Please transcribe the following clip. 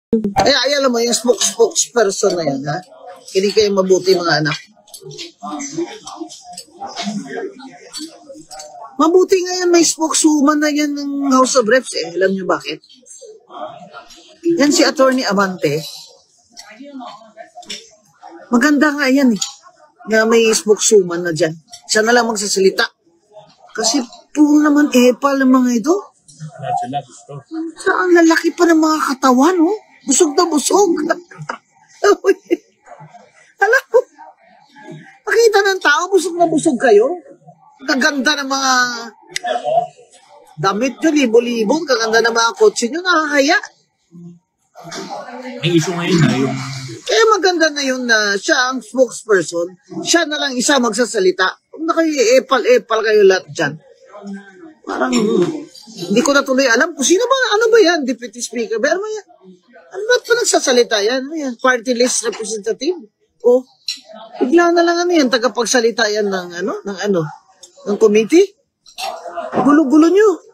Alam mo, yung spokesperson na yan, ha? Hindi kayo mabuti, mga anak. Mabuti nga yan, may spokeswoman na yan ng House of Reps, eh. Alam nyo bakit? Yan si Attorney Amante. Maganda nga yan, eh. Na may spokeswoman na dyan. Siya na lang magsasalita. Kasi puro naman epal ng mga ito. Saan lalaki pa ng mga katawan, oh? Busog na busog. Alam mo, makita ng tao, busog na busog kayo. Kaganda ng mga damit nyo, libo-libo. Kaganda ng mga kotse nyo, nakakaya. May issue ngayon na yung... Eh, maganda na yun na siya ang spokesperson. Siya na lang isa magsasalita. Huwag na kayo epal kayo lahat dyan. Parang, hindi ko na tuloy alam kung sino ba, ano ba yan, Deputy Speaker? Pero yan, ano ba ito nagsasalita yan? Ano yan? Party list representative? O, bigla na lang ano yan, tagapagsalita yan ng committee? Gulo-gulo nyo.